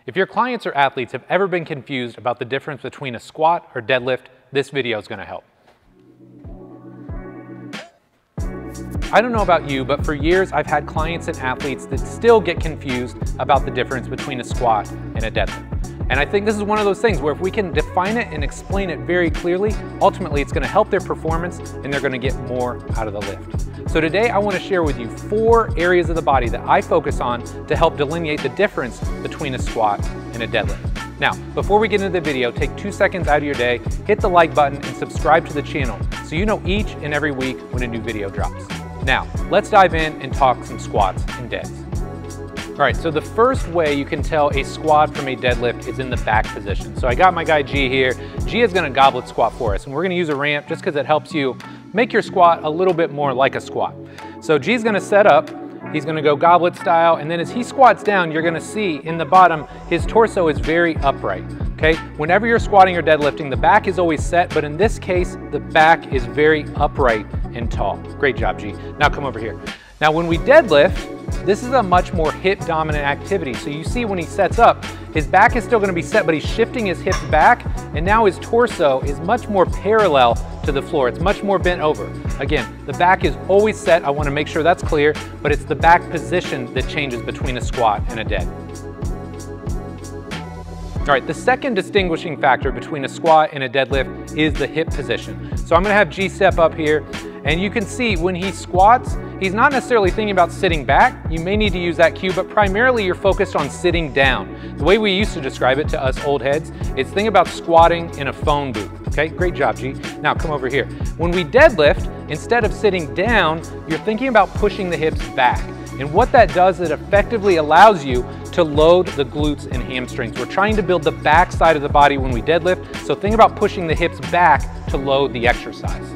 If your clients or athletes have ever been confused about the difference between a squat or deadlift, this video is going to help. I don't know about you, but for years I've had clients and athletes that still get confused about the difference between a squat and a deadlift. And I think this is one of those things where if we can define it and explain it very clearly, ultimately it's going to help their performance and they're going to get more out of the lift. So today I want to share with you 4 areas of the body that I focus on to help delineate the difference between a squat and a deadlift. Now, before we get into the video, take 2 seconds out of your day, hit the like button and subscribe to the channel so you know each and every week when a new video drops. Now, let's dive in and talk some squats and deads. All right, so the first way you can tell a squat from a deadlift is in the back position. So I got my guy G here. G is gonna goblet squat for us, and we're gonna use a ramp just because it helps you make your squat a little bit more like a squat. So G's gonna set up, he's gonna go goblet style, and then as he squats down, you're gonna see in the bottom, his torso is very upright, okay? Whenever you're squatting or deadlifting, the back is always set, but in this case, the back is very upright and tall. Great job, G. Now come over here. Now when we deadlift, this is a much more hip dominant activity. So you see when he sets up, his back is still gonna be set, but he's shifting his hips back, and now his torso is much more parallel to the floor. It's much more bent over. Again, the back is always set. I wanna make sure that's clear, but it's the back position that changes between a squat and a dead. All right, the second distinguishing factor between a squat and a deadlift is the hip position. So I'm gonna have G step up here, and you can see when he squats, he's not necessarily thinking about sitting back. You may need to use that cue, but primarily you're focused on sitting down. The way we used to describe it to us old heads is think about squatting in a phone booth. Okay, great job, G. Now come over here. When we deadlift, instead of sitting down, you're thinking about pushing the hips back. And what that does, it effectively allows you to load the glutes and hamstrings. We're trying to build the back side of the body when we deadlift, so think about pushing the hips back to load the exercise.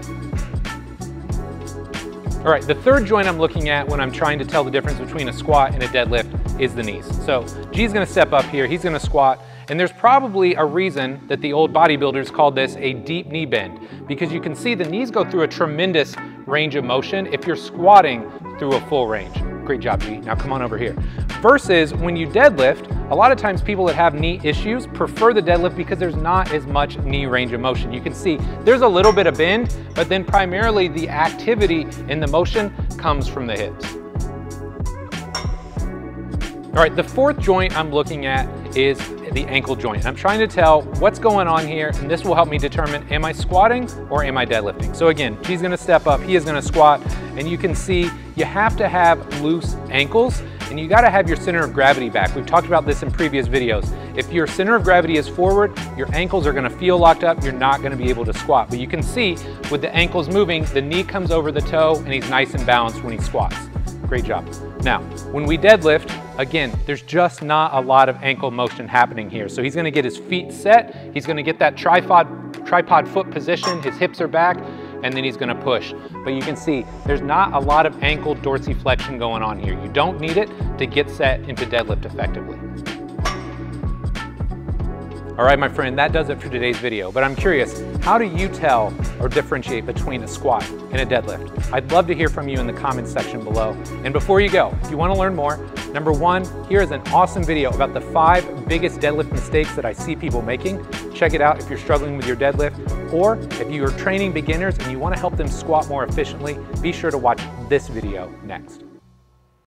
All right, the third joint I'm looking at when I'm trying to tell the difference between a squat and a deadlift is the knees. So G's gonna step up here, he's gonna squat, and there's probably a reason that the old bodybuilders called this a deep knee bend, because you can see the knees go through a tremendous range of motion if you're squatting through a full range. Great job, G. Now come on over here. Versus when you deadlift, a lot of times people that have knee issues prefer the deadlift because there's not as much knee range of motion. You can see there's a little bit of bend, but then primarily the activity in the motion comes from the hips. All right, the fourth joint I'm looking at is the ankle joint. I'm trying to tell what's going on here, and this will help me determine, am I squatting or am I deadlifting? So again, G's gonna step up, he is gonna squat, and you can see you have to have loose ankles, and you gotta have your center of gravity back. We've talked about this in previous videos. If your center of gravity is forward, your ankles are gonna feel locked up, you're not gonna be able to squat. But you can see with the ankles moving, the knee comes over the toe, and he's nice and balanced when he squats. Great job. Now, when we deadlift, again, there's just not a lot of ankle motion happening here. So he's gonna get his feet set, he's gonna get that tripod foot position, his hips are back, and then he's gonna push. But you can see there's not a lot of ankle dorsiflexion going on here. You don't need it to get set into deadlift effectively. All right, my friend, that does it for today's video, but I'm curious, how do you tell or differentiate between a squat and a deadlift? I'd love to hear from you in the comments section below. And before you go, if you wanna learn more, number 1, here is an awesome video about the 5 biggest deadlift mistakes that I see people making. Check it out if you're struggling with your deadlift, or if you are training beginners and you wanna help them squat more efficiently, be sure to watch this video next.